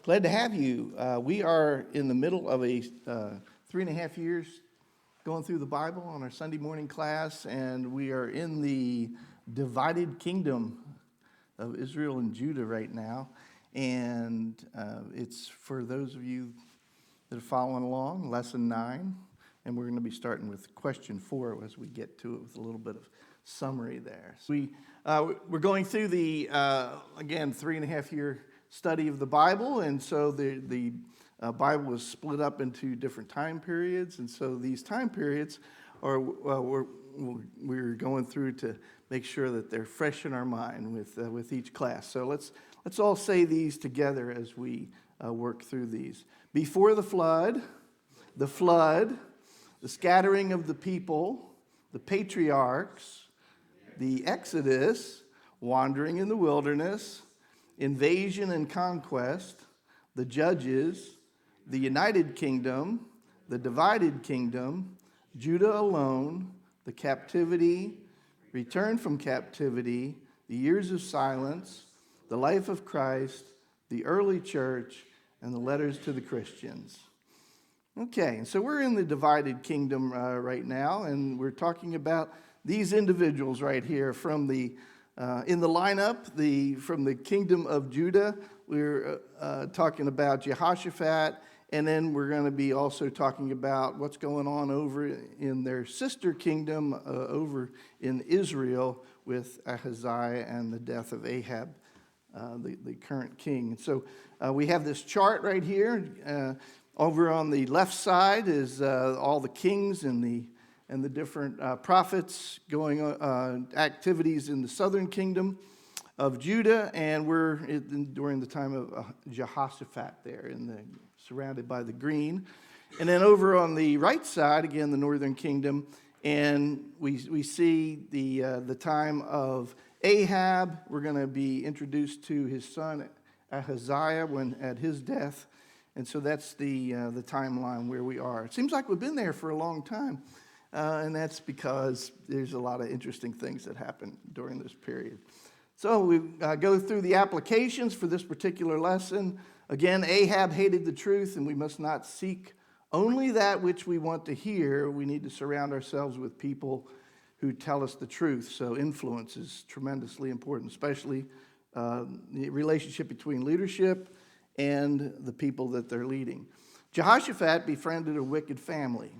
Glad to have you. We are in the middle of a 3.5 years going through the Bible on our Sunday morning class, and we are in the divided kingdom of Israel and Judah right now. And it's for those of you that are following along, lesson 9, and we're going to be starting with question 4 as we get to it with a little bit of summary there. So we're going through the, again, 3.5 year study of the Bible, and so the Bible was split up into different time periods, and so these time periods are we're going through to make sure that they're fresh in our mind with each class. So let's all say these together as we work through these. Before the flood, the scattering of the people, the patriarchs, the Exodus, wandering in the wilderness, invasion and conquest, the judges, the united kingdom, the divided kingdom, Judah alone, the captivity, return from captivity, the years of silence, the life of Christ, the early church, and the letters to the Christians. Okay, so we're in the divided kingdom right now, and we're talking about these individuals right here from the in the lineup, from the kingdom of Judah. We're talking about Jehoshaphat, and then we're going to be also talking about what's going on over in their sister kingdom over in Israel with Ahaziah and the death of Ahab, the current king. So we have this chart right here. Over on the left side is all the kings and the different prophets going activities in the southern kingdom of Judah, and we're during the time of Jehoshaphat there, surrounded by the green. And then over on the right side, again, the northern kingdom, and we see the time of Ahab. We're going to be introduced to his son Ahaziah at his death, and so that's the timeline where we are. It seems like we've been there for a long time. And that's because there's a lot of interesting things that happen during this period. So we go through the applications for this particular lesson. Again, Ahab hated the truth, and we must not seek only that which we want to hear. We need to surround ourselves with people who tell us the truth. So influence is tremendously important, especially the relationship between leadership and the people that they're leading. Jehoshaphat befriended a wicked family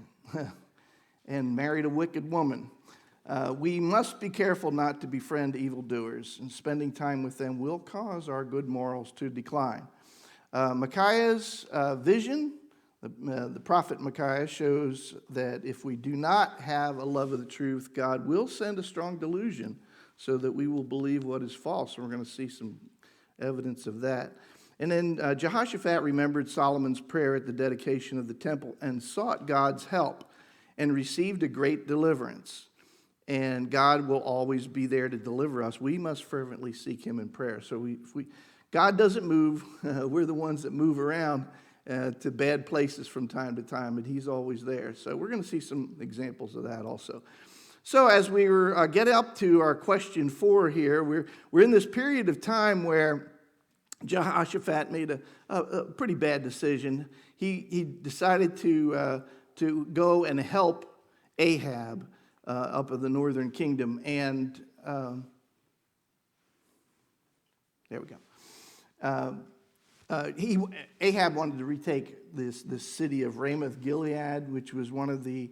and married a wicked woman. We must be careful not to befriend evildoers, and spending time with them will cause our good morals to decline. Micaiah's vision, the prophet Micaiah, shows that if we do not have a love of the truth, God will send a strong delusion so that we will believe what is false. And we're going to see some evidence of that. And then Jehoshaphat remembered Solomon's prayer at the dedication of the temple and sought God's help and received a great deliverance. And God will always be there to deliver us. We must fervently seek him in prayer. So God doesn't move. We're the ones that move around to bad places from time to time, and he's always there. So we're going to see some examples of that also. So as we get up to our question 4 here, we're in this period of time where Jehoshaphat made a pretty bad decision. He decided to go and help Ahab up in the northern kingdom. And there we go. Ahab wanted to retake this city of Ramoth Gilead, which was one of the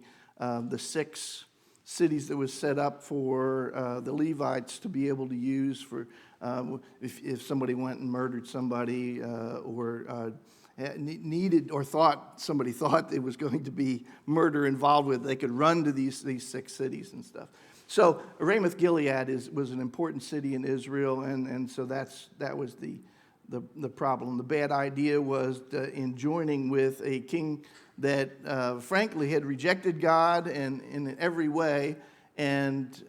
6 cities that was set up for the Levites to be able to use for if somebody went and murdered somebody or needed or somebody thought it was going to be murder involved with, they could run to these 6 cities and stuff. So Ramoth Gilead was an important city in Israel, and so that was the problem. The bad idea was in joining with a king that frankly had rejected God and in every way, and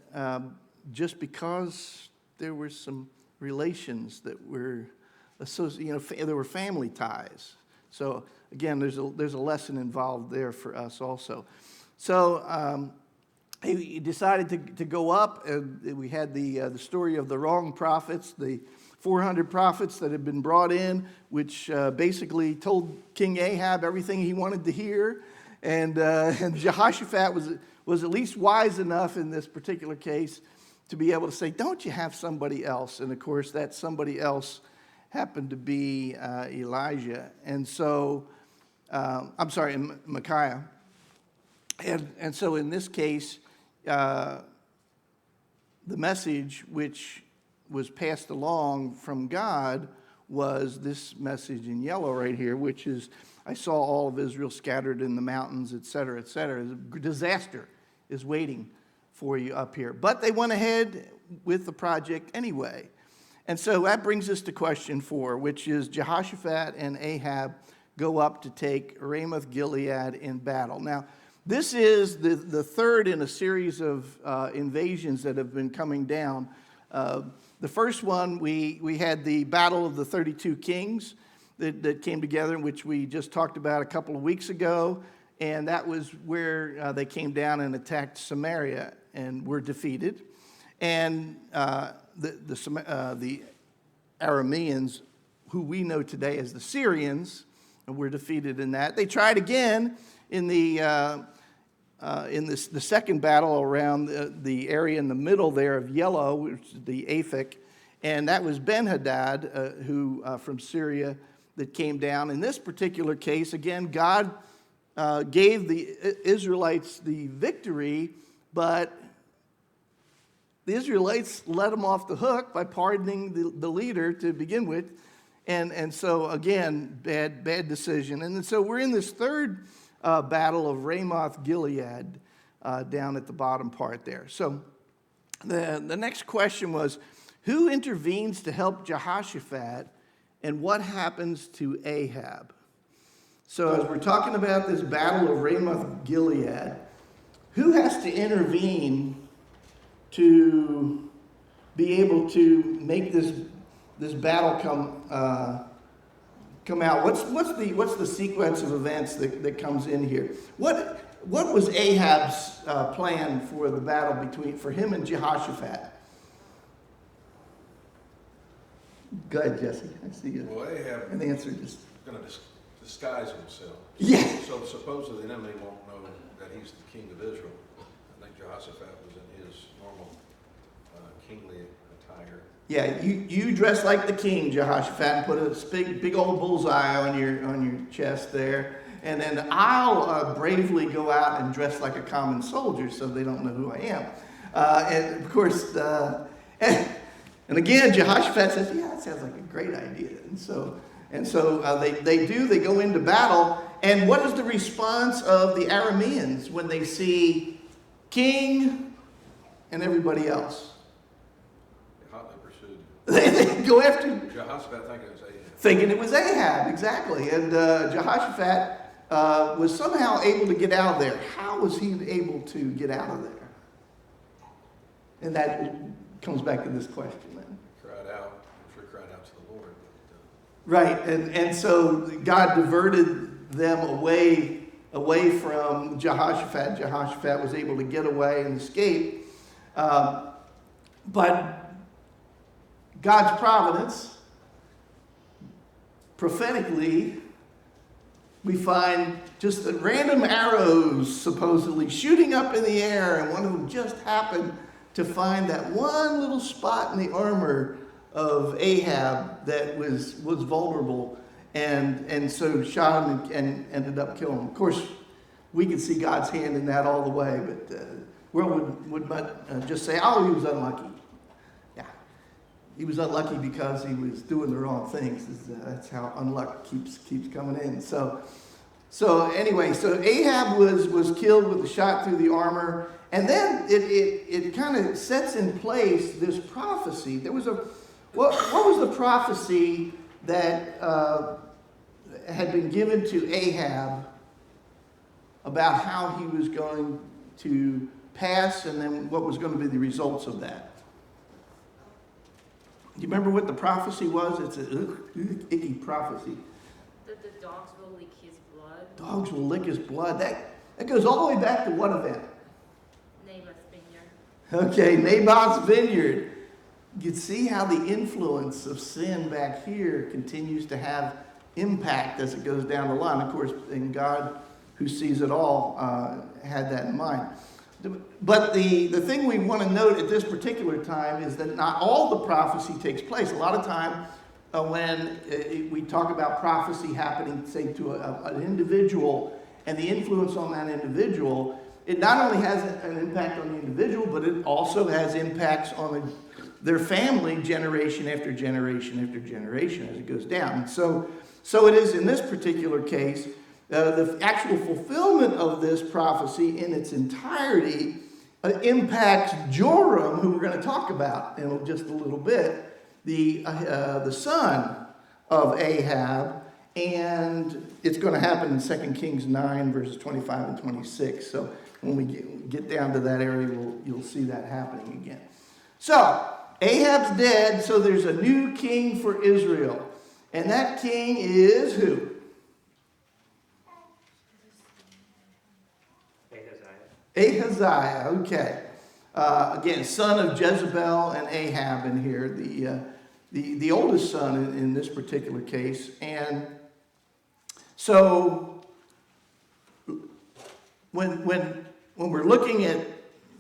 just because there were some relations that were associated, there were family ties. So again, there's a lesson involved there for us also. So he decided to go up, and we had the story of the wrong prophets, the 400 prophets that had been brought in, which basically told King Ahab everything he wanted to hear. And Jehoshaphat was at least wise enough in this particular case to be able to say, don't you have somebody else? And of course, that somebody else happened to be Elijah. And so, Micaiah. And so in this case, the message which was passed along from God was this message in yellow right here, which is, I saw all of Israel scattered in the mountains, et cetera, et cetera. Disaster is waiting for you up here. But they went ahead with the project anyway. And so that brings us to question 4, which is Jehoshaphat and Ahab go up to take Ramoth Gilead in battle. Now, this is the third in a series of invasions that have been coming down. The first one, we had the Battle of the 32 Kings that came together, which we just talked about a couple of weeks ago. And that was where they came down and attacked Samaria and were defeated. And the Arameans, who we know today as the Syrians, were defeated in that. They tried again in the second battle around the area in the middle there of yellow, which is the Aphek, and that was Ben-Hadad, who from Syria, that came down. In this particular case, again, God gave the Israelites the victory, but the Israelites let them off the hook by pardoning the leader to begin with. And so, again, bad decision. And so we're in this third battle of Ramoth Gilead down at the bottom part there. So the next question was, who intervenes to help Jehoshaphat, and what happens to Ahab? So as we're talking about this battle of Ramoth Gilead, who has to intervene to be able to make this battle come out? What's the sequence of events that comes in here? What was Ahab's plan for the battle for him and Jehoshaphat? Go ahead, Jesse. I see you. Well, Ahab an answer just going to disguise himself. Yeah. So supposedly the enemy won't know that he's the king of Israel. I think Jehoshaphat was in his normal kingly attire. Yeah, you dress like the king, Jehoshaphat, and put a big old bullseye on your chest there. And then I'll bravely go out and dress like a common soldier so they don't know who I am. And of course, and again, Jehoshaphat says, yeah, that sounds like a great idea. And so they go into battle. And what is the response of the Arameans when they see king and everybody else? Hotly pursued. They go after Jehoshaphat thinking it was Ahab, exactly. And Jehoshaphat was somehow able to get out of there. How was he able to get out of there? And that comes back to this question then. Cried out. I'm sure cried out to the Lord. Right, and so God diverted them away from Jehoshaphat. Jehoshaphat was able to get away and escape. But God's providence, prophetically, we find just the random arrows supposedly shooting up in the air, and one of them just happened to find that one little spot in the armor of Ahab that was vulnerable, and so shot him and ended up killing him. Of course, we can see God's hand in that all the way, but the world would just say, oh, he was unlucky. Yeah, he was unlucky because he was doing the wrong things. That's how unluck keeps coming in. So anyway, so Ahab was killed with a shot through the armor, and then it kind of sets in place this prophecy. There was what was the prophecy that had been given to Ahab about how he was going to pass, and then what was going to be the results of that? Do you remember what the prophecy was? It's an icky prophecy. That the dogs will lick his blood. Dogs will lick his blood. That goes all the way back to what event? Naboth's vineyard. Okay, Naboth's vineyard. you see how the influence of sin back here continues to have impact as it goes down the line. Of course, and God, who sees it all, had that in mind. But the thing we want to note at this particular time is that not all the prophecy takes place. A lot of time when we talk about prophecy happening, say, to an individual and the influence on that individual, it not only has an impact on the individual, but it also has impacts on their family generation after generation after generation as it goes down. So it is in this particular case, the actual fulfillment of this prophecy in its entirety impacts Joram, who we're going to talk about in just a little bit, the son of Ahab, and it's going to happen in 2 Kings 9, verses 25 and 26. So when we get down to that area, you'll see that happening again. So Ahab's dead, so there's a new king for Israel. And that king is who? Ahaziah, okay. Again, son of Jezebel and Ahab in here, the oldest son in this particular case. And so when we're looking at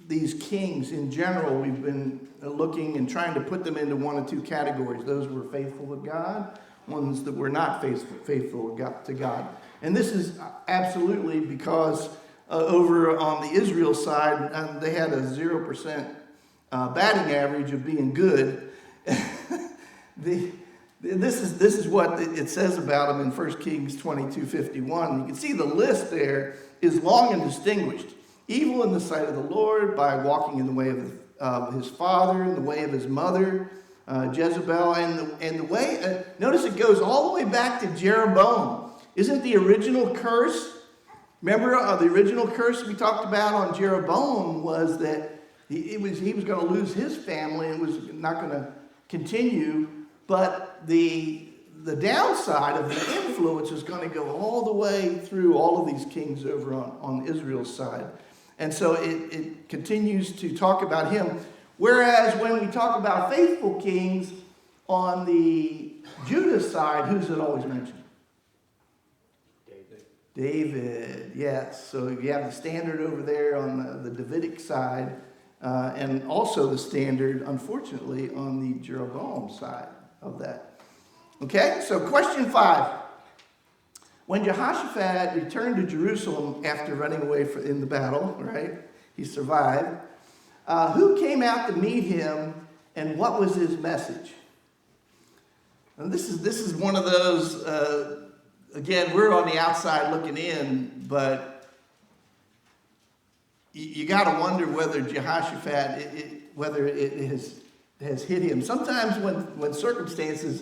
these kings in general, we've been looking and trying to put them into one of two categories. Those who were faithful to God, ones that were not faithful to God. And this is absolutely because over on the Israel side, they had a 0% batting average of being good. This is what it says about them in 1 Kings 22:51. You can see the list there is long and distinguished. Evil in the sight of the Lord by walking in the way of his father, in the way of his mother, Jezebel, and the way, notice it goes all the way back to Jeroboam. Isn't the original curse, remember the original curse we talked about on Jeroboam was that he was going to lose his family and was not going to continue, but the downside of the influence is going to go all the way through all of these kings over on Israel's side. And so it continues to talk about him. Whereas when we talk about faithful kings on the Judah side, who's it always mentioned? David, yes. So you have the standard over there on the Davidic side, and also the standard, unfortunately, on the Jeroboam side of that. Okay, so question 5. When Jehoshaphat returned to Jerusalem after running away in the battle, right? He survived. Who came out to meet him, and what was his message? And this is one of those. Again, we're on the outside looking in, but you got to wonder whether Jehoshaphat, whether it has hit him. Sometimes when circumstances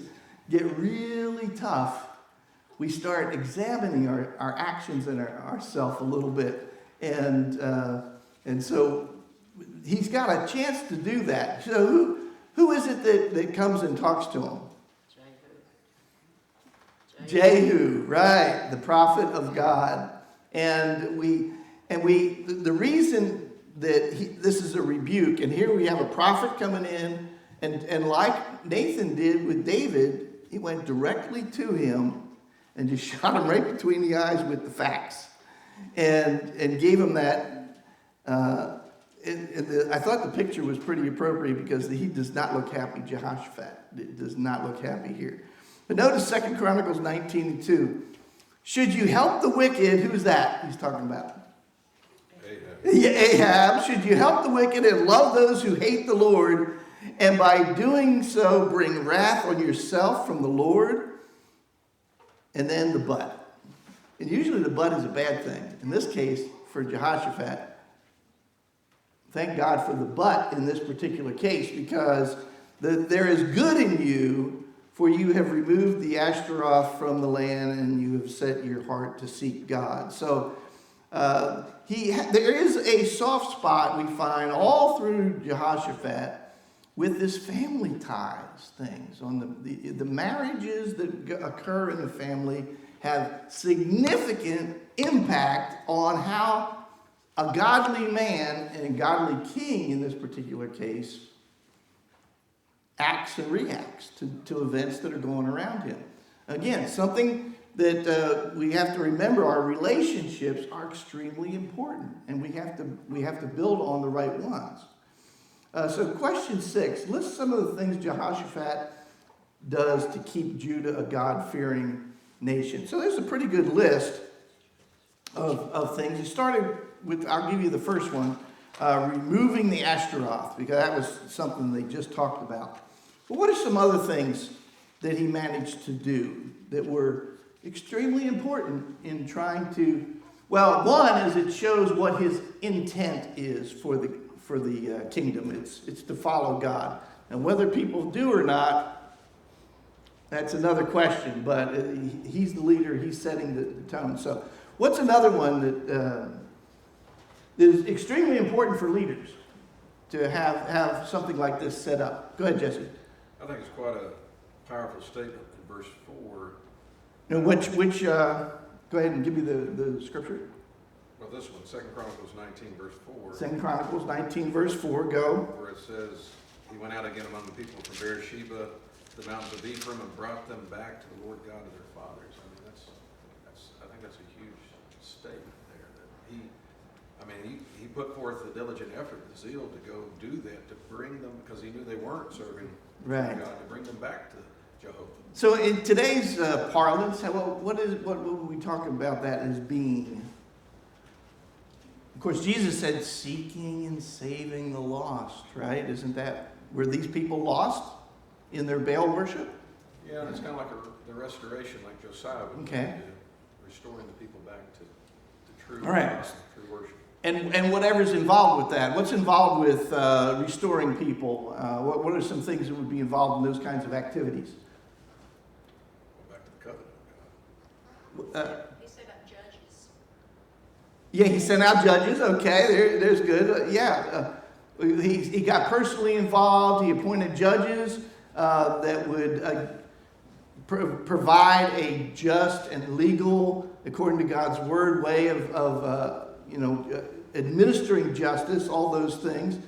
get really tough, we start examining our actions and ourselves a little bit, and so he's got a chance to do that. So who is it that comes and talks to him? Jehu, right, the prophet of God. And the reason that this is a rebuke, and here we have a prophet coming in, and like Nathan did with David, he went directly to him and just shot him right between the eyes with the facts, and gave him that. I thought the picture was pretty appropriate because he does not look happy, Jehoshaphat. It does not look happy here. But notice 2 Chronicles 19:2. Should you help the wicked, who's that he's talking about? Ahab. Should you help the wicked and love those who hate the Lord, and by doing so bring wrath on yourself from the Lord? And then the but. And usually the but is a bad thing. In this case, for Jehoshaphat, thank God for the but in this particular case, because there is good in you, for you have removed the Ashtaroth from the land, and you have set your heart to seek God. So there is a soft spot we find all through Jehoshaphat with this family ties things. On the marriages that occur in the family have significant impact on how a godly man and a godly king in this particular case acts and reacts to events that are going around him. Again, something that we have to remember, our relationships are extremely important, and we have to build on the right ones. So question 6, list some of the things Jehoshaphat does to keep Judah a God-fearing nation. So there's a pretty good list of things. It started with, I'll give you the first one, removing the Ashtaroth, because that was something they just talked about. But what are some other things that he managed to do that were extremely important in trying to, well, one is it shows what his intent is for the kingdom. It's to follow God. And whether people do or not, that's another question, but he's the leader, he's setting the tone. So what's another one that is extremely important for leaders to have something like this set up? Go ahead, Jesse. I think it's quite a powerful statement in verse 4. Now, go ahead and give me the scripture. Well, this one, 2 Chronicles 19, verse 4. 2 Chronicles 19, verse 4, go. Where it says, he went out again among the people from Beersheba, the mountains of Ephraim, and brought them back to the Lord God of their fathers. I mean, I think that's a huge statement there. That he put forth the diligent effort, the zeal to go do that, to bring them, because he knew they weren't serving Right. God, to bring them back to Jehovah. So in today's parlance, what would we talk about that as being? Of course, Jesus said, seeking and saving the lost, right? Isn't that, were these people lost in their Baal worship? Yeah, and it's kind of like the restoration, like Josiah would Okay. do, restoring the people back to true All right. God, true worship. And whatever's involved with that. What's involved with restoring people? What are some things that would be involved in those kinds of activities? Go back to the covenant of God. He said about judges. Yeah, he sent out judges. Okay, there's good. He got personally involved. He appointed judges that would provide a just and legal, according to God's word, way of administering justice, all those things.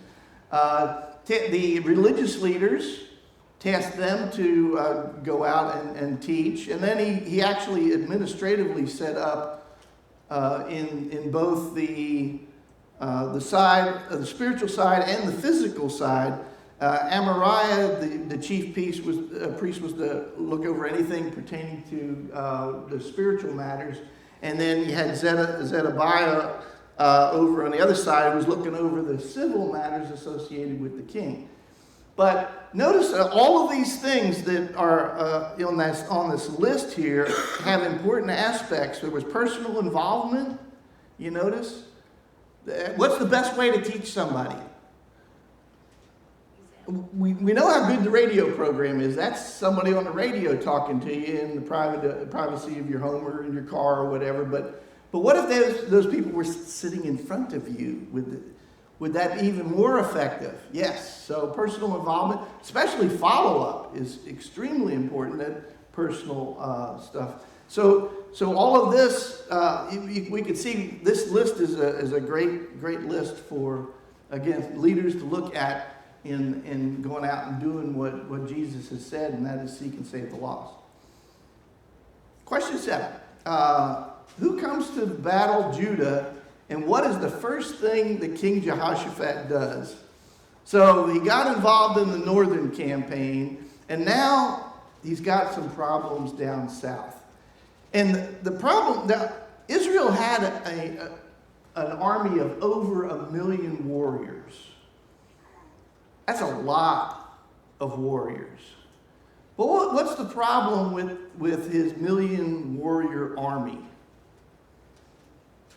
The religious leaders tasked them to go out and teach. And then he actually administratively set up in both the side, the spiritual side and the physical side. Amariah, the chief priest, was to look over anything pertaining to the spiritual matters. And then you had Zedekiah over on the other side, who was looking over the civil matters associated with the king. But notice all of these things that are on this list here have important aspects. There was personal involvement. You notice? What's the best way to teach somebody? We know how good the radio program is. That's somebody on the radio talking to you in the privacy of your home or in your car or whatever. But what if those people were sitting in front of you? Would that be even more effective? Yes. So personal involvement, especially follow-up, is extremely important. That personal stuff. So all of this, we could see this list is a great list for, again, leaders to look at in going out and doing what Jesus has said, and that is seek and save the lost. Question 7. Who comes to battle Judah, and what is the first thing that King Jehoshaphat does? So he got involved in the northern campaign, and now he's got some problems down south. And the problem, now, Israel had an army of over 1 million warriors. That's a lot of warriors. But what's the problem with his 1 million warrior army?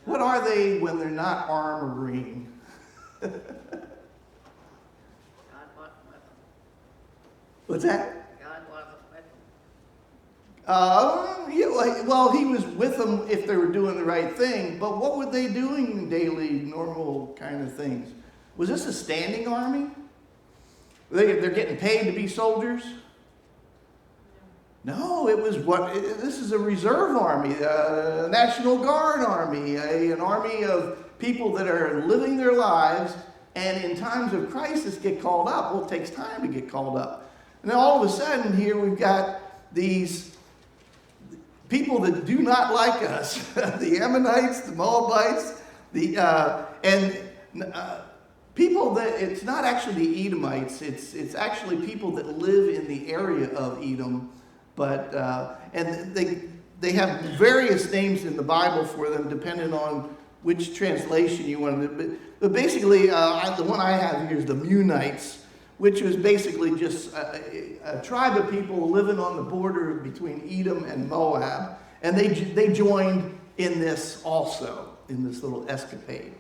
What are they when they're not armoring? God wasn't with them. What's that? God wasn't with them. Well, he was with them if they were doing the right thing, but what were they doing daily, normal kind of things? Was this a standing army? They're getting paid to be soldiers? No, this is a reserve army, a National Guard army, an army of people that are living their lives and in times of crisis get called up. Well, it takes time to get called up. And then all of a sudden here we've got these people that do not like us. The Ammonites, the Moabites, people that, it's not actually the Edomites, it's actually people that live in the area of Edom, but, and they have various names in the Bible for them depending on which translation you want to, but basically the one I have here is the Munites, which was basically just a tribe of people living on the border between Edom and Moab, and they joined in this also, in this little escapade.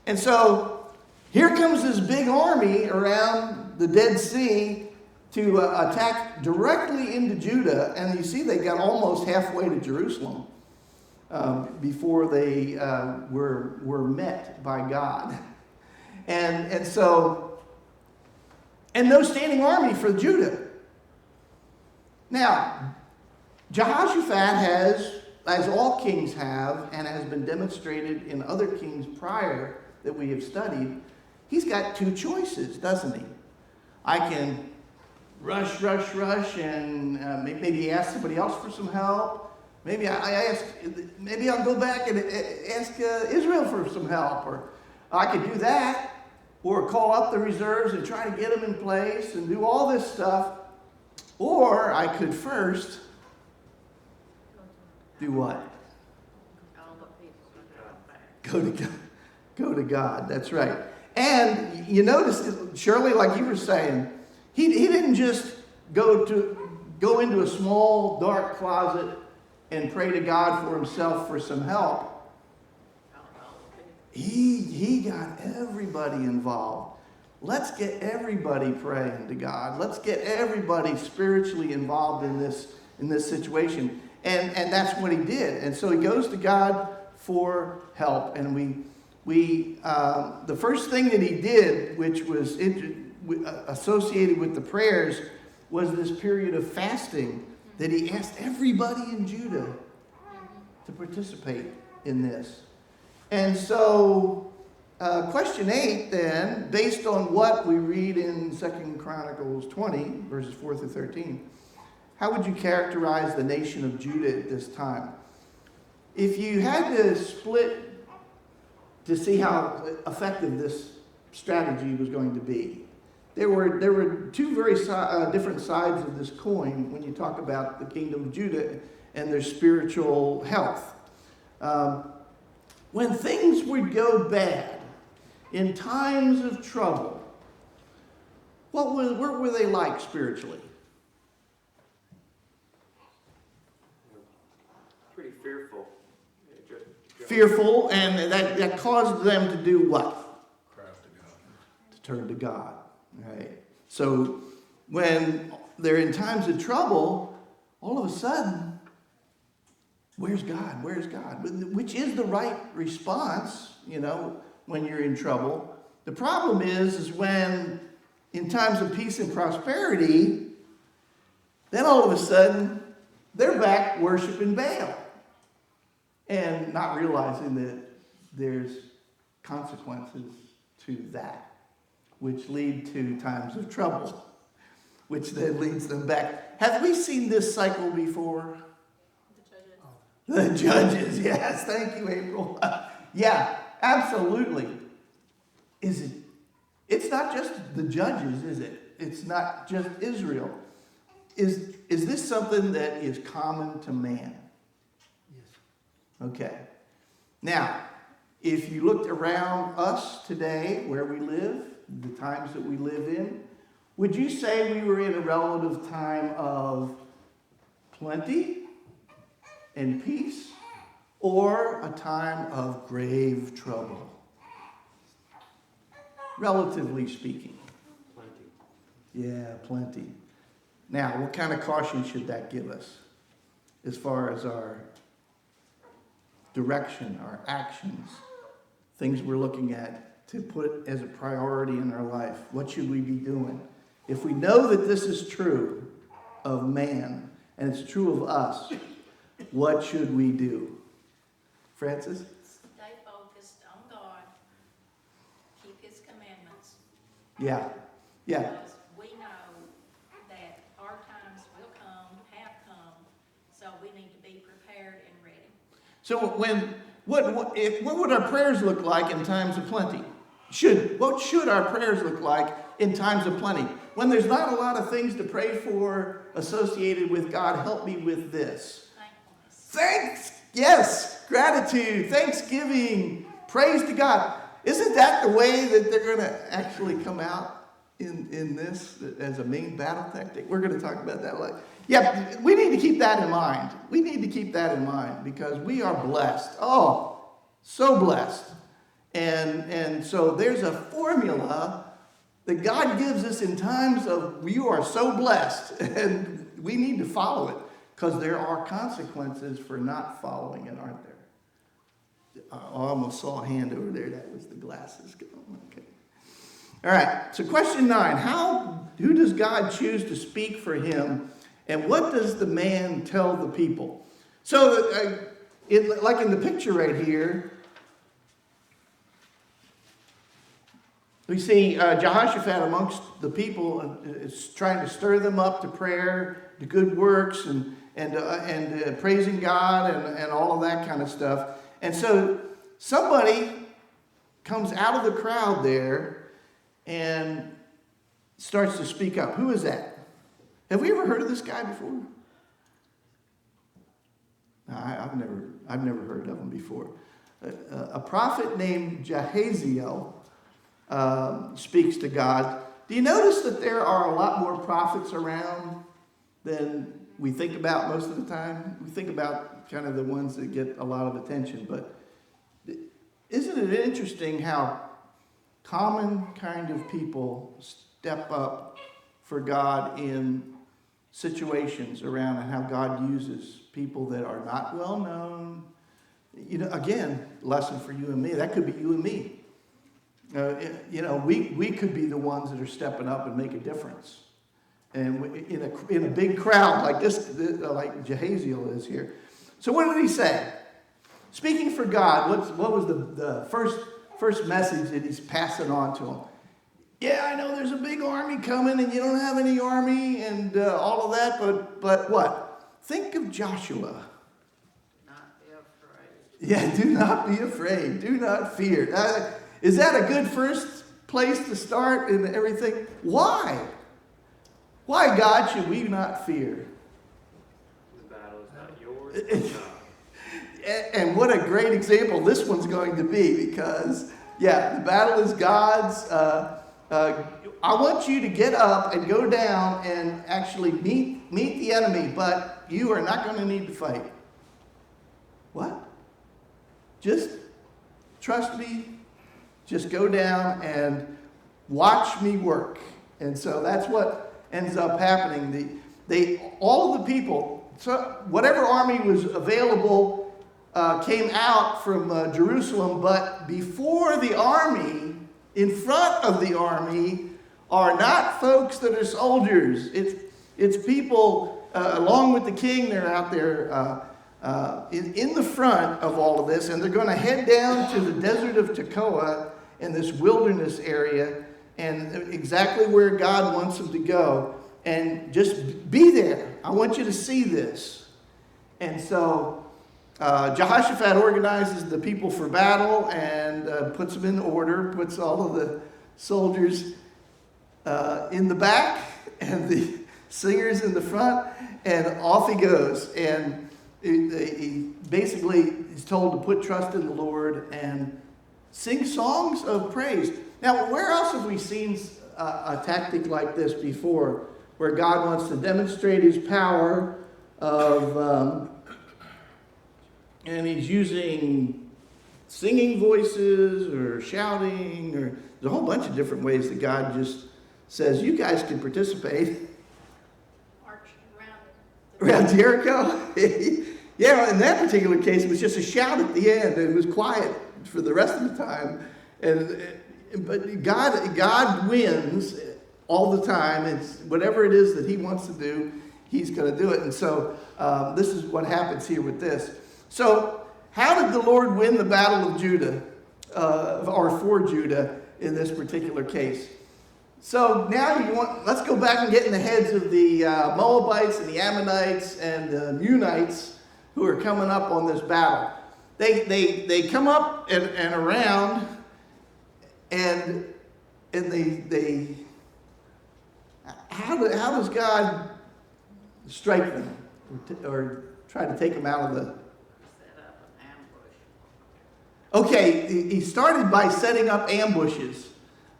And so here comes this big army around the Dead Sea to attack directly into Judah, and you see they got almost halfway to Jerusalem before they were met by God. And so, and no standing army for Judah. Now, Jehoshaphat has, as all kings have, and has been demonstrated in other kings prior that we have studied, he's got two choices, doesn't he? I can rush, and maybe ask somebody else for some help. Maybe maybe I'll go back and ask Israel for some help, or I could do that, or call up the reserves and try to get them in place and do all this stuff. Or I could first do what? All the people Go to God. That's right. And you notice, Shirley, like you were saying, he didn't just go into a small dark closet and pray to God for himself for some help. He got everybody involved. Let's get everybody praying to God. Let's get everybody spiritually involved in this situation. And that's what he did. And so he goes to God for help. And the first thing that he did, which was associated with the prayers, was this period of fasting that he asked everybody in Judah to participate in this. And so, question 8 then, based on what we read in 2 Chronicles 20, verses 4 through 13, how would you characterize the nation of Judah at this time? If you had to split to see how effective this strategy was going to be, there were two very different sides of this coin when you talk about the kingdom of Judah and their spiritual health. When things would go bad, in times of trouble, what were they like spiritually? Pretty fearful. Fearful, and that caused them to do what? Cry out to God. To turn to God. Right. So when they're in times of trouble, all of a sudden, where's God? Where's God? Which is the right response, when you're in trouble. The problem is when in times of peace and prosperity, then all of a sudden, they're back worshiping Baal and not realizing that there's consequences to that, which lead to times of trouble, which then leads them back. Have we seen this cycle before? The judges, yes. Thank you, April. Yeah, absolutely. It's not just the judges, is it? It's not just Israel. Is this something that is common to man? Yes. Okay. Now, if you looked around us today, where we live, the times that we live in, would you say we were in a relative time of plenty and peace, or a time of grave trouble? Relatively speaking. Plenty. Yeah, plenty. Now, what kind of caution should that give us as far as our direction, our actions, things we're looking at to put as a priority in our life? What should we be doing? If we know that this is true of man and it's true of us, what should we do? Francis? Stay focused on God. Keep His commandments. Yeah. Because we know that be prepared and ready. So what would our prayers look like in times of plenty? What should our prayers look like in times of plenty? When there's not a lot of things to pray for associated with God, help me with this. Thankfulness. Yes, gratitude, thanksgiving, praise to God. Isn't that the way that they're going to actually come out in this as a main battle tactic? We're going to talk about that later. Yeah, we need to keep that in mind. We need to keep that in mind because we are blessed. Oh, so blessed. And so there's a formula that God gives us in times of you are so blessed, and we need to follow it because there are consequences for not following it, aren't there? I almost saw a hand over there. That was the glasses. Okay. All right. So question 9: who does God choose to speak for him, and what does the man tell the people? So, like in the picture right here. We see Jehoshaphat amongst the people is trying to stir them up to prayer, to good works, and praising God and all of that kind of stuff. And so somebody comes out of the crowd there and starts to speak up. Who is that? Have we ever heard of this guy before? No, I've never heard of him before. A prophet named Jahaziel speaks to God. Do you notice that there are a lot more prophets around than we think about most of the time? We think about kind of the ones that get a lot of attention, but isn't it interesting how common kind of people step up for God in situations around and how God uses people that are not well known? You know, again, lesson for you and me. That could be you and me. We could be the ones that are stepping up and make a difference. And in a big crowd like this, like Jahaziel is here. So what did he say? Speaking for God, what was the first message that he's passing on to him? Yeah, I know there's a big army coming and you don't have any army and all of that, but what? Think of Joshua. Not be afraid. Yeah, do not be afraid. Do not fear. Is that a good first place to start in everything? Why? Why, God, should we not fear? The battle is not yours, it's God. And what a great example this one's going to be because, yeah, the battle is God's. I want you to get up and go down and actually meet the enemy, but you are not going to need to fight. What? Just trust me. Just go down and watch me work. And so that's what ends up happening. All of the people, so whatever army was available came out from Jerusalem, but before the army, in front of the army, are not folks that are soldiers. It's people, along with the king, they're out there in the front of all of this, and they're going to head down to the desert of Tekoa in this wilderness area, and exactly where God wants them to go. And just be there. I want you to see this. And so Jehoshaphat organizes the people for battle and puts them in order, puts all of the soldiers in the back and the singers in the front, and off he goes. And he basically is told to put trust in the Lord and sing songs of praise. Now, where else have we seen a tactic like this before, where God wants to demonstrate his power and he's using singing voices or shouting, or there's a whole bunch of different ways that God just says, you guys can participate. Marching Around Jericho? Yeah, in that particular case, it was just a shout at the end. It was quiet for the rest of the time. But God wins all the time. It's whatever it is that he wants to do, he's going to do it. And so this is what happens here with this. So how did the Lord win the battle of Judah, or for Judah in this particular case? So now let's go back and get in the heads of the Moabites and the Ammonites and the Meunites who are coming up on this battle. They come up and around, and they how does God strike them or try to take them out of the... Set up an ambush. Okay, he started by setting up ambushes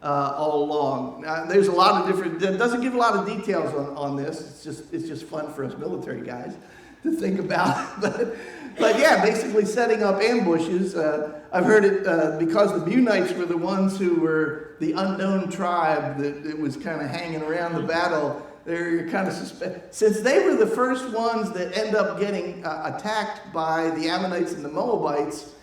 all along. Now, there's a lot of different... It doesn't give a lot of details on this. It's just fun for us military guys to think about. But yeah, basically setting up ambushes. I've heard it because the Munites were the ones who were the unknown tribe that was kind of hanging around the battle. They're kind of since they were the first ones that end up getting attacked by the Ammonites and the Moabites.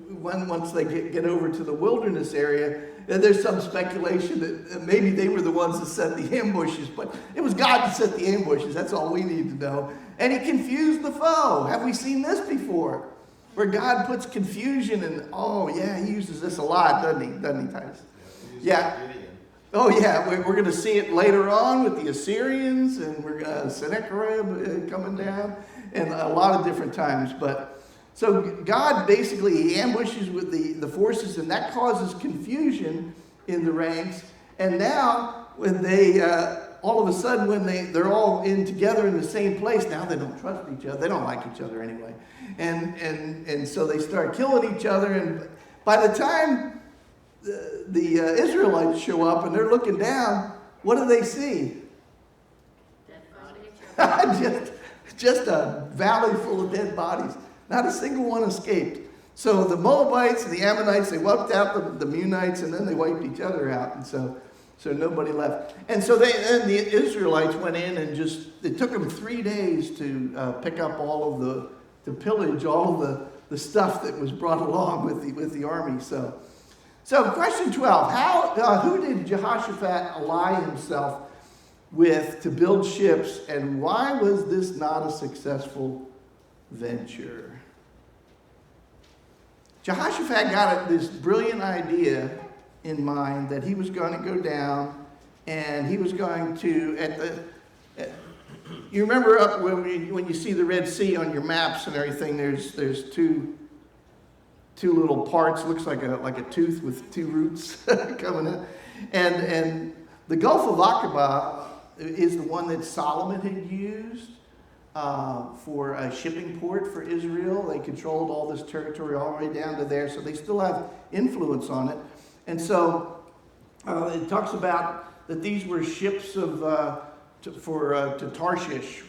Once they get over to the wilderness area, there's some speculation that maybe they were the ones that set the ambushes, but it was God that set the ambushes. That's all we need to know. And he confused the foe. Have we seen this before? Where God puts confusion and, oh yeah, he uses this a lot, doesn't he, Titus? Yeah. Oh yeah, we're going to see it later on with the Assyrians, and we're Sennacherib coming down, and a lot of different times. But so God basically, he ambushes with the forces, and that causes confusion in the ranks. And now when they all of a sudden when they're all together in the same place, now they don't trust each other. They don't like each other anyway. And so they start killing each other, and by the time the Israelites show up and they're looking down, what do they see? Dead bodies. just a valley full of dead bodies. Not a single one escaped. So the Moabites and the Ammonites, they wiped out the Munites, and then they wiped each other out. And so nobody left. And so then the Israelites went in and it took them 3 days to pick up to pillage all of the stuff that was brought along with the army. So question 12, who did Jehoshaphat ally himself with to build ships, and why was this not a successful venture? Jehoshaphat got this brilliant idea in mind that he was going to go down and he was going to, you remember up when you see the Red Sea on your maps and everything, there's two little parts, looks like a tooth with two roots coming in. And the Gulf of Aqaba is the one that Solomon had used for a shipping port for Israel. They controlled all this territory all the way down to there, so they still have influence on it. And so it talks about that these were ships to Tarshish,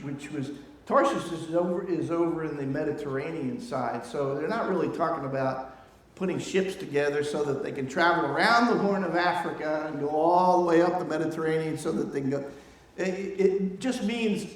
Tarshish is over in the Mediterranean side. So they're not really talking about putting ships together so that they can travel around the Horn of Africa and go all the way up the Mediterranean so that they can go. It just means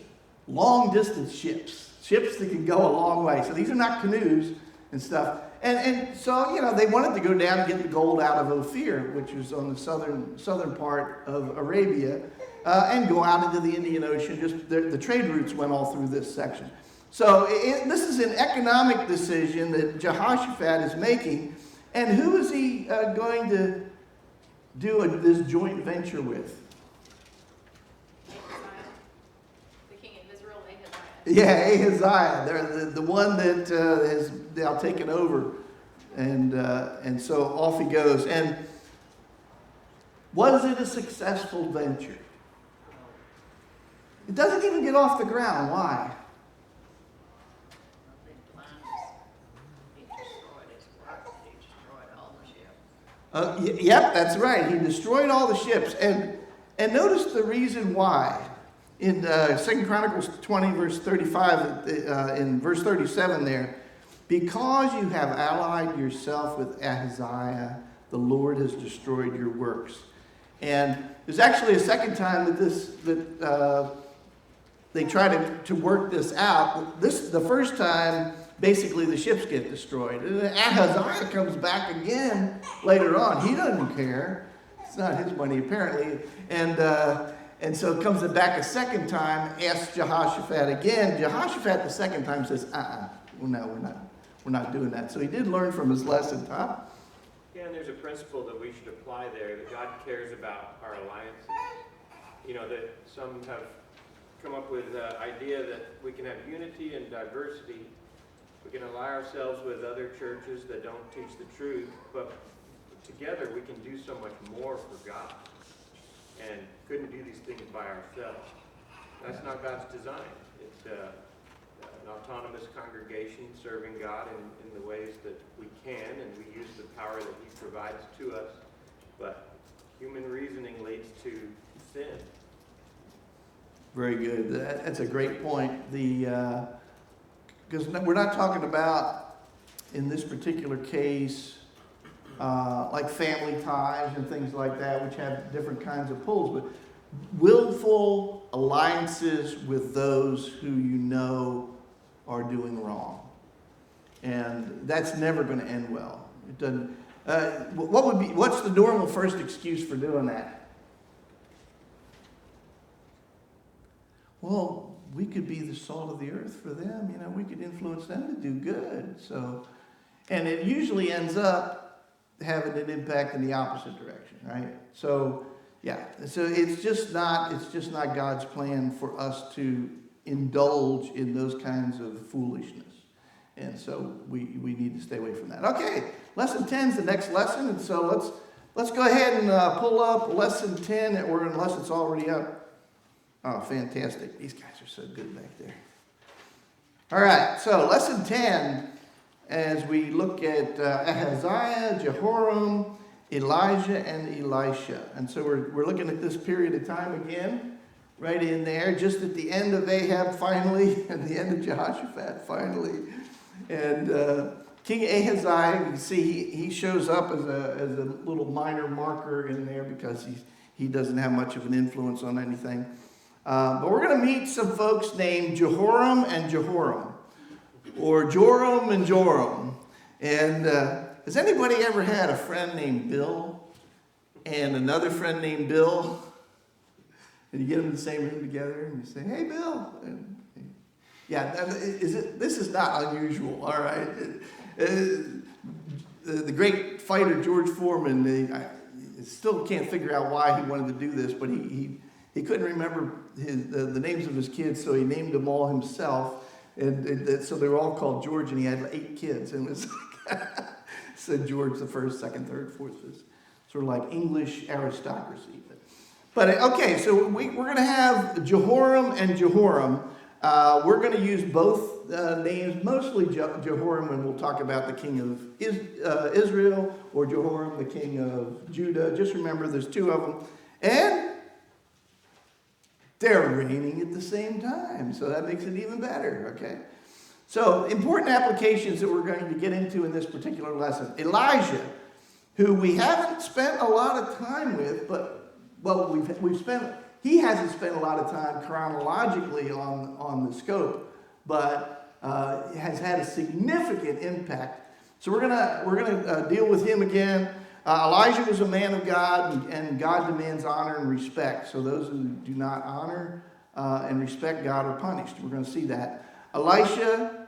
long distance ships that can go a long way. So these are not canoes and stuff. And so, they wanted to go down and get the gold out of Ophir, which was on the southern part of Arabia, and go out into the Indian Ocean. Just the trade routes went all through this section. So this is an economic decision that Jehoshaphat is making. And who is he going to do this joint venture with? The king of Israel, Ahaziah. Yeah, Ahaziah. They're the one that has now taken over. And so off he goes. And was it a successful venture? It doesn't even get off the ground. Why? The plans, he destroyed his work. He destroyed all the ships. Yep, that's right. He destroyed all the ships. And notice the reason why. In 2 Chronicles 20, verse 35, in verse 37 there, because you have allied yourself with Ahaziah, the Lord has destroyed your works. And there's actually a second time that they try to work this out. The first time, basically the ships get destroyed. And Ahaziah comes back again later on. He doesn't care. It's not his money, apparently. And so it comes back a second time, asks Jehoshaphat again. Jehoshaphat the second time says, well, no, we're not doing that. So he did learn from his lesson, Tom. Yeah, and there's a principle that we should apply there, that God cares about our alliances. That some have come up with the idea that we can have unity and diversity. We can ally ourselves with other churches that don't teach the truth, but together we can do so much more for God, and couldn't do these things by ourselves. That's not God's design. It's an autonomous congregation serving God in the ways that we can, and we use the power that He provides to us. But human reasoning leads to sin. Very good. That's a great point. Because we're not talking about, in this particular case, like family ties and things like that, which have different kinds of pulls, but willful alliances with those who you know are doing wrong. And that's never going to end well. It doesn't. What's the normal first excuse for doing that? Well, we could be the salt of the earth for them. We could influence them to do good. So, and it usually ends up having an impact in the opposite direction, right? So, yeah. So it's just not God's plan for us to indulge in those kinds of foolishness. And so we need to stay away from that. Okay, lesson 10 is the next lesson, and so let's go ahead and pull up lesson 10, or unless it's already up. Oh, fantastic. These guys are so good back there. All right, so lesson 10, as we look at Ahaziah, Jehoram, Elijah, and Elisha. And so we're looking at this period of time again, right in there, just at the end of Ahab finally, and the end of Jehoshaphat finally. And King Ahaziah, you can see he shows up as a little minor marker in there because he doesn't have much of an influence on anything. But we're going to meet some folks named Jehoram and Jehoram, or Joram and Joram. And has anybody ever had a friend named Bill and another friend named Bill? And you get them in the same room together and you say, "Hey, Bill." And, yeah, this is not unusual, all right? The great fighter George Foreman, I still can't figure out why he wanted to do this, but he couldn't remember the names of his kids, so he named them all himself. And so they were all called George, and he had 8 kids. And it was like, said George the first, second, third, fourth. Sort of like English aristocracy. But okay, so we're going to have Jehoram and Jehoram. We're going to use both names, mostly Jehoram when we'll talk about the king of Israel, or Jehoram, the king of Judah. Just remember there's 2 of them. And they're reigning at the same time, so that makes it even better, okay? So, important applications that we're going to get into in this particular lesson. Elijah, who we haven't spent a lot of time with, but, well, he hasn't spent a lot of time chronologically on the scope, but has had a significant impact. So we're gonna deal with him again. Elijah was a man of God, and God demands honor and respect. So those who do not honor and respect God are punished. We're going to see that. Elisha,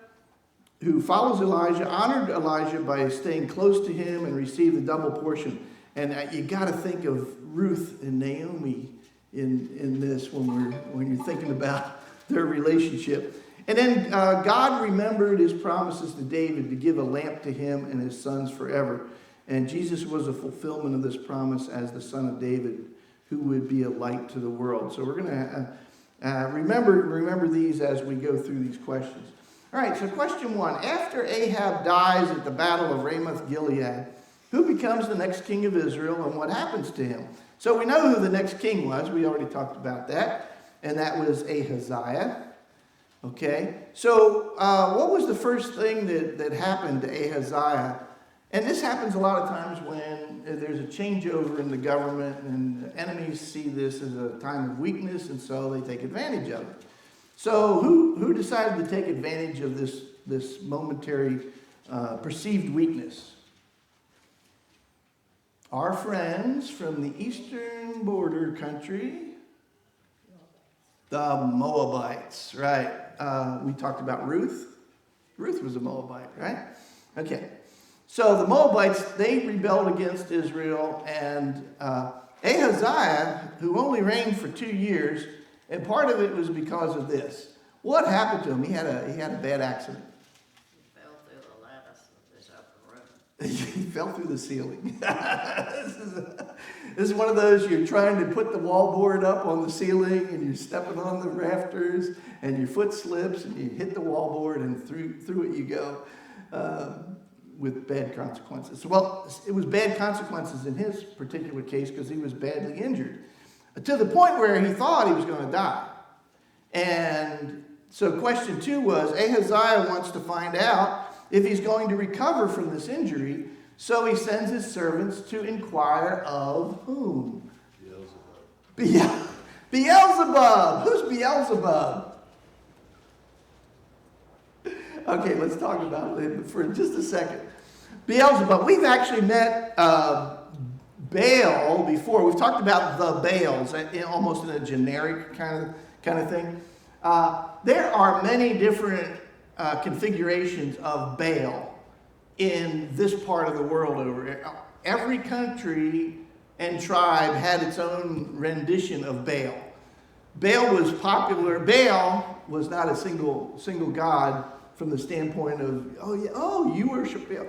who follows Elijah, honored Elijah by staying close to him and received the double portion. And you got to think of Ruth and Naomi in this when you're thinking about their relationship. And then God remembered his promises to David to give a lamp to him and his sons forever. And Jesus was a fulfillment of this promise as the son of David, who would be a light to the world. So we're going to remember these as we go through these questions. All right, so question 1. After Ahab dies at the battle of Ramoth-Gilead, who becomes the next king of Israel, and what happens to him? So we know who the next king was. We already talked about that. And that was Ahaziah. Okay, so what was the first thing that happened to Ahaziah? And this happens a lot of times when there's a changeover in the government, and enemies see this as a time of weakness, and so they take advantage of it. So who decided to take advantage of this momentary perceived weakness? Our friends from the eastern border country, the Moabites, right? We talked about Ruth. Ruth was a Moabite, right? Okay. So the Moabites, they rebelled against Israel, and Ahaziah, who only reigned for 2 years, And part of it was because of this. What happened to him? He had a bad accident. He fell through the lattice of this upper room. He fell through the ceiling. This is one of those, you're trying to put the wallboard up on the ceiling and you're stepping on the rafters and your foot slips and you hit the wallboard and through it you go with bad consequences. Well, it was bad consequences in his particular case because he was badly injured to the point where he thought he was going to die. And so question 2 was, Ahaziah wants to find out if he's going to recover from this injury. So he sends his servants to inquire of whom? Beelzebub. Who's Beelzebub? Okay, let's talk about it for just a second. Beelzebub. We've actually met Baal before. We've talked about the Baals, almost in a generic kind of thing. There are many different configurations of Baal in this part of the world. Every country and tribe had its own rendition of Baal. Baal was popular. Baal was not a single god from the standpoint of, you worship Baal.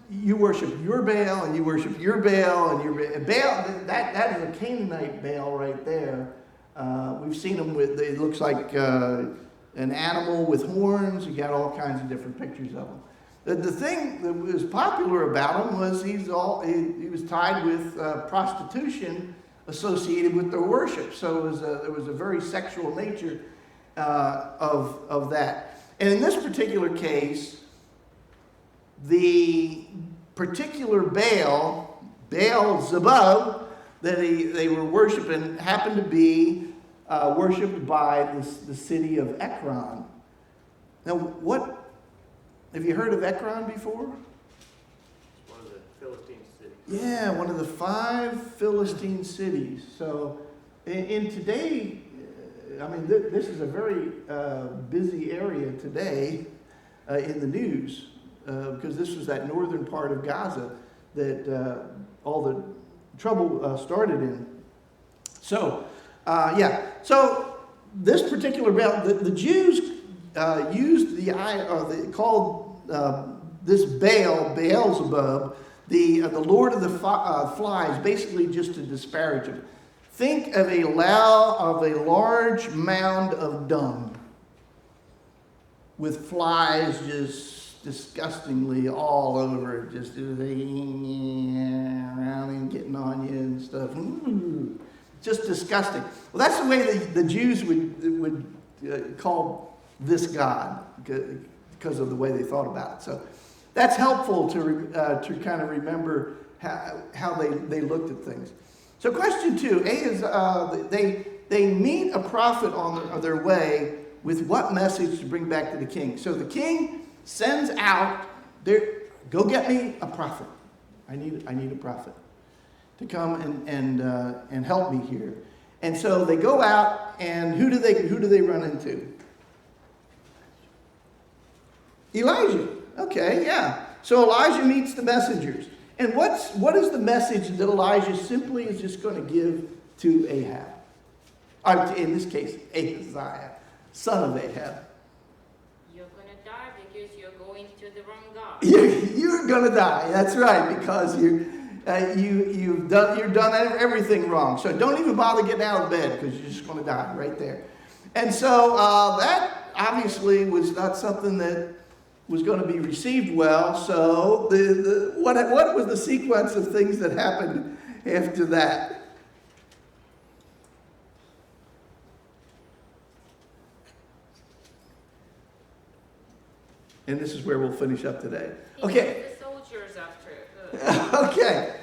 You worship your Baal, and you worship your Baal, and your Baal. That is a Canaanite Baal right there. We've seen them with. It looks like an animal with horns. You got all kinds of different pictures of them. The thing that was popular about him was he was tied with prostitution associated with their worship. So there was a very sexual nature of that. And in this particular case, the particular Baal-zebub, that they were worshiping happened to be worshipped by the city of Ekron. Now, have you heard of Ekron before? It's one of the Philistine cities. Yeah, one of the 5 Philistine cities. So in today, this is a very busy area today in the news because this was that northern part of Gaza that all the trouble started in. So, So this particular Baal, the Jews used called this Beelzebub, the Lord of the Flies, basically just to disparage him. Think of a large mound of dung with flies just disgustingly all over it, just around and getting on you and stuff. Just disgusting. Well, that's the way the Jews would call this god because of the way they thought about it. So that's helpful to kind of remember how they looked at things. So question 2, they meet a prophet on their way with what message to bring back to the king. So the king sends out, go get me a prophet. I need a prophet to come and help me here. And so they go out, and who do they run into? Elijah. Okay, yeah. So Elijah meets the messengers. And what is the message that Elijah simply is just going to give to Ahab? In this case, Ahaziah, son of Ahab. You're going to die because you're going to the wrong God. You're going to die. That's right, because you've done everything wrong. So don't even bother getting out of bed because you're just going to die right there. And so that obviously was not something that was going to be received well. So what was the sequence of things that happened after that? And this is where we'll finish up today. Okay. The soldiers after. Okay.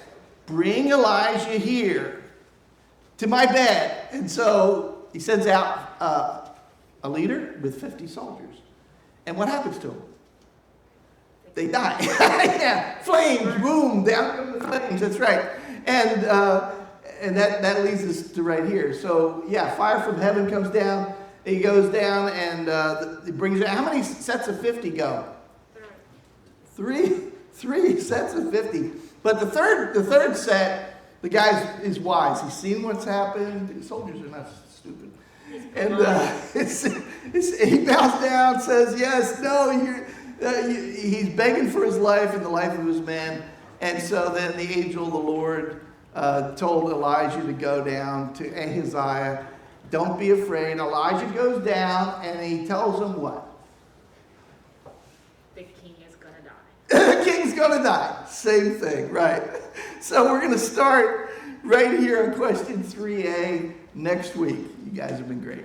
Bring Elijah here to my bed. And so he sends out a leader with 50 soldiers. And what happens to them? They die. Yeah. Flames, boom, down come the flames. That's right. And that leads us to right here. So yeah, fire from heaven comes down. He goes down and it brings. How many sets of 50 go? 3 sets of 50. But the third set, the guy is wise. He's seen what's happened. The soldiers are not stupid. stupid. He's And polite. he bows down, says, yes, no, he's begging for his life and the life of his men. And so then the angel of the Lord told Elijah to go down to Ahaziah. Don't be afraid. Elijah goes down and he tells him what? The king is gonna die. The king's gonna die. Same thing, right? So we're gonna start right here on question 3A next week. You guys have been great.